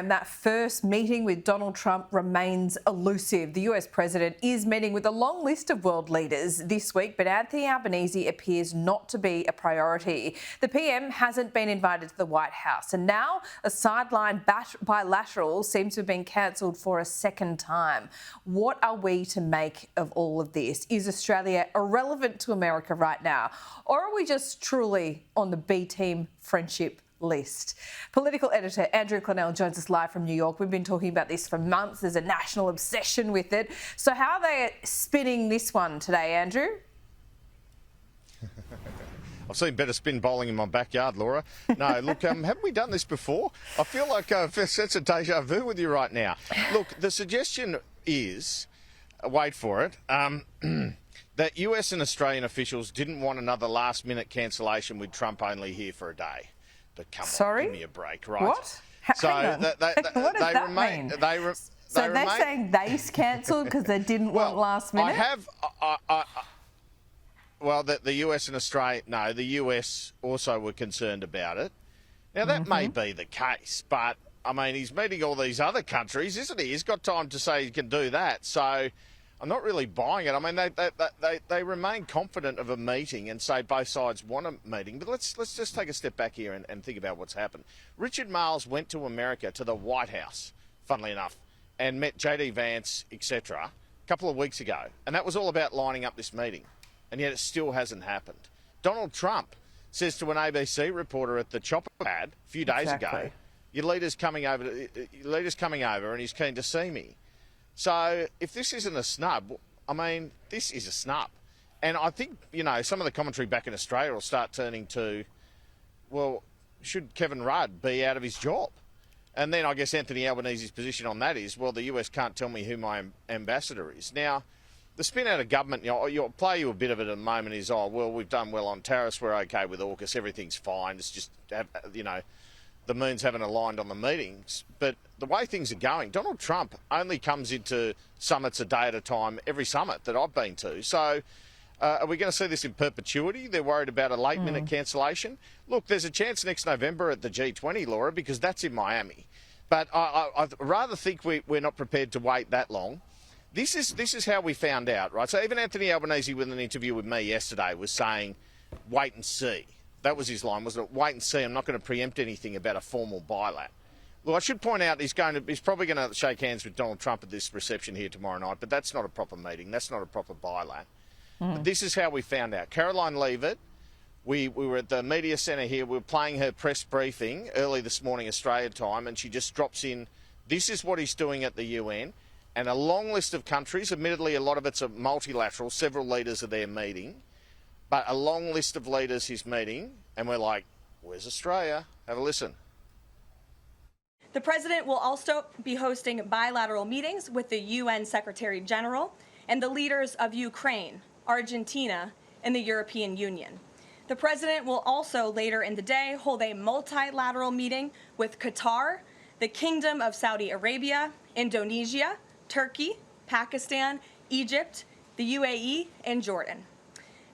And that first meeting with Donald Trump remains elusive. The US president is meeting with a long list of world leaders this week, but Anthony Albanese appears not to be a priority. The PM hasn't been invited to the White House, and now a sideline bilateral seems to have been cancelled for a second time. What are we to make of all of this? Is Australia irrelevant to America right now, or are we just truly on the B team friendship list? Political editor Andrew Clennell joins us live from New York. We've been talking about this for months. There's a national obsession with it. So how are they spinning this one today, Andrew? I've seen better spin bowling in my backyard, Laura. No, look, haven't we done this before? I feel like I've sense a deja vu with you right now. Look, the suggestion is, wait for it, that US and Australian officials didn't want another last-minute cancellation with Trump only here for a day. But come on, give me a break, right? What? So what does that mean? So they're saying they cancelled because they didn't want last minute? Well, the US and Australia, no, the US also were concerned about it. Now, that may be the case, but, I mean, he's meeting all these other countries, isn't he? He's got time to say he can do that. So I'm not really buying it. I mean, they remain confident of a meeting and say both sides want a meeting. But let's just take a step back here and think about what's happened. Richard Marles went to America, to the White House, funnily enough, and met JD Vance, etc., a couple of weeks ago. And that was all about lining up this meeting. And yet it still hasn't happened. Donald Trump says to an ABC reporter at the chopper pad a few days ago, your leader's coming over and he's keen to see me. So if this isn't a snub, I mean, this is a snub. And I think, you know, some of the commentary back in Australia will start turning to, well, should Kevin Rudd be out of his job? And then I guess Anthony Albanese's position on that is, well, the US can't tell me who my ambassador is. Now, the spin out of government, you'll play you a bit of it at the moment is, oh, well, we've done well on tariffs, we're okay with AUKUS, everything's fine. It's just, you know, the moons haven't aligned on the meetings. But the way things are going, Donald Trump only comes into summits a day at a time, every summit that I've been to. So are we going to see this in perpetuity? They're worried about a late-minute cancellation. Look, there's a chance next November at the G20, Laura, because that's in Miami. But I'd rather think we're not prepared to wait that long. This is how we found out, right? So even Anthony Albanese, with an interview with me yesterday, was saying, wait and see. That was his line, wasn't it? Wait and see. I'm not going to preempt anything about a formal bilat. Well, I should point out he's probably going to shake hands with Donald Trump at this reception here tomorrow night, but that's not a proper meeting. That's not a proper bilat. But this is how we found out. Caroline Leavitt, we were at the media centre here. We were playing her press briefing early this morning, Australia time, and she just drops in, this is what he's doing at the UN, and a long list of countries. Admittedly, a lot of it's a multilateral. Several leaders are there meeting. But a long list of leaders he's meeting, and we're like, where's Australia? Have a listen. The president will also be hosting bilateral meetings with the UN Secretary General and the leaders of Ukraine, Argentina, and the European Union. The president will also later in the day hold a multilateral meeting with Qatar, the Kingdom of Saudi Arabia, Indonesia, Turkey, Pakistan, Egypt, the UAE, and Jordan.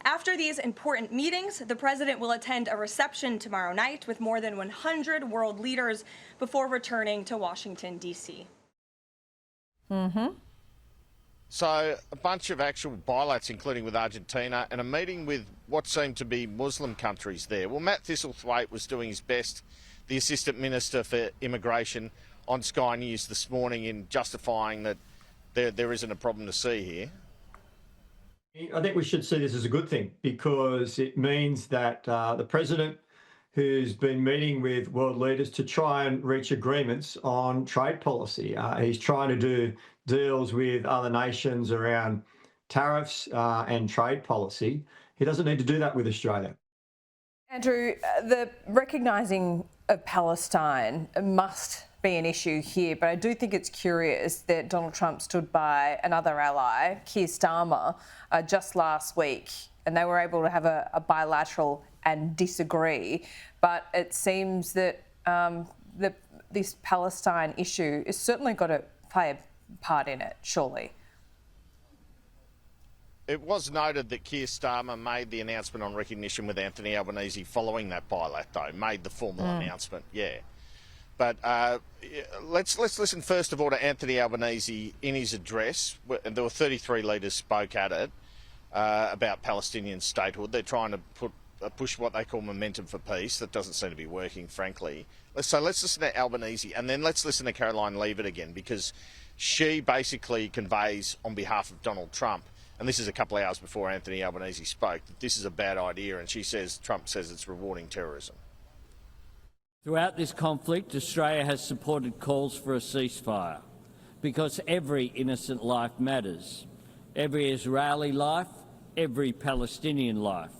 After these important meetings, the president will attend a reception tomorrow night with more than 100 world leaders before returning to Washington, D.C. So a bunch of actual bilats, including with Argentina, and a meeting with what seemed to be Muslim countries there. Well, Matt Thistlethwaite was doing his best, the Assistant Minister for Immigration, on Sky News this morning in justifying that there isn't a problem to see here. I think we should see this as a good thing because it means that the president, who's been meeting with world leaders to try and reach agreements on trade policy, he's trying to do deals with other nations around tariffs and trade policy. He doesn't need to do that with Australia. Andrew, the recognising of Palestine must be an issue here, but I do think it's curious that Donald Trump stood by another ally, Keir Starmer, just last week, and they were able to have a bilateral and disagree. But it seems that this Palestine issue has certainly got to play a part in it, surely. It was noted that Keir Starmer made the announcement on recognition with Anthony Albanese following that bilat, though, made the formal announcement, yeah. But let's listen first of all to Anthony Albanese in his address. And there were 33 leaders spoke at it about Palestinian statehood. They're trying to push what they call momentum for peace. That doesn't seem to be working, frankly. So let's listen to Albanese, and then let's listen to Caroline Leavitt again, because she basically conveys on behalf of Donald Trump, and this is a couple of hours before Anthony Albanese spoke, that this is a bad idea, and Trump says it's rewarding terrorism. Throughout this conflict, Australia has supported calls for a ceasefire because every innocent life matters. Every Israeli life, every Palestinian life.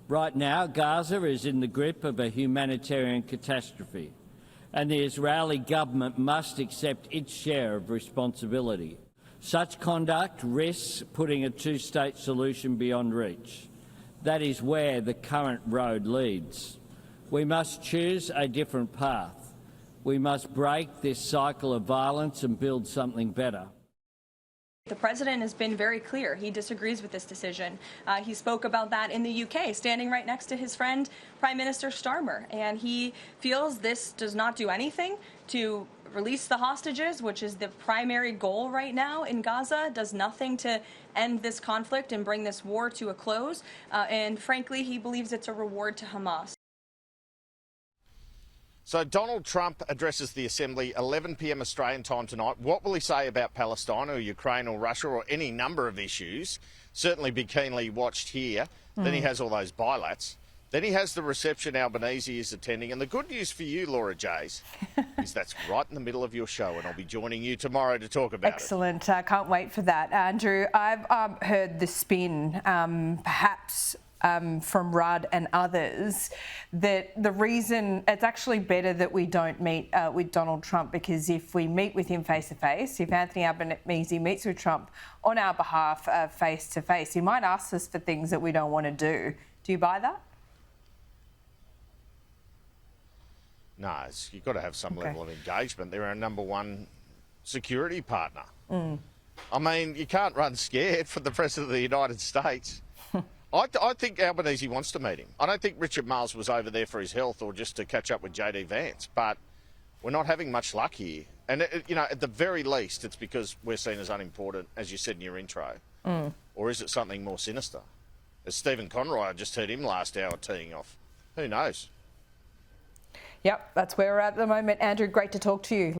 Right now, Gaza is in the grip of a humanitarian catastrophe, and the Israeli government must accept its share of responsibility. Such conduct risks putting a two-state solution beyond reach. That is where the current road leads. We must choose a different path. We must break this cycle of violence and build something better. The president has been very clear. He disagrees with this decision. He spoke about that in the UK, standing right next to his friend, Prime Minister Starmer. And he feels this does not do anything to release the hostages, which is the primary goal right now in Gaza, does nothing to end this conflict and bring this war to a close. And frankly, he believes it's a reward to Hamas. So Donald Trump addresses the Assembly 11 p.m. Australian time tonight. What will he say about Palestine or Ukraine or Russia or any number of issues? Certainly be keenly watched here. Then he has all those bilats. Then he has the reception Albanese is attending. And the good news for you, Laura Jays, is that's right in the middle of your show, and I'll be joining you tomorrow to talk about it. Excellent. Can't wait for that. Andrew, I've heard the spin, perhaps from Rudd and others, that the reason it's actually better that we don't meet with Donald Trump, because if we meet with him face-to-face, if Anthony Albanese meets with Trump on our behalf face-to-face, he might ask us for things that we don't want to do. Do you buy that? No, you've got to have some level of engagement. They're our number one security partner. I mean, you can't run scared for the President of the United States. I think Albanese wants to meet him. I don't think Richard Marles was over there for his health or just to catch up with JD Vance, but we're not having much luck here. And, at the very least, it's because we're seen as unimportant, as you said in your intro. Or is it something more sinister? As Stephen Conroy, I just heard him last hour teeing off. Who knows? Yep, that's where we're at the moment. Andrew, great to talk to you.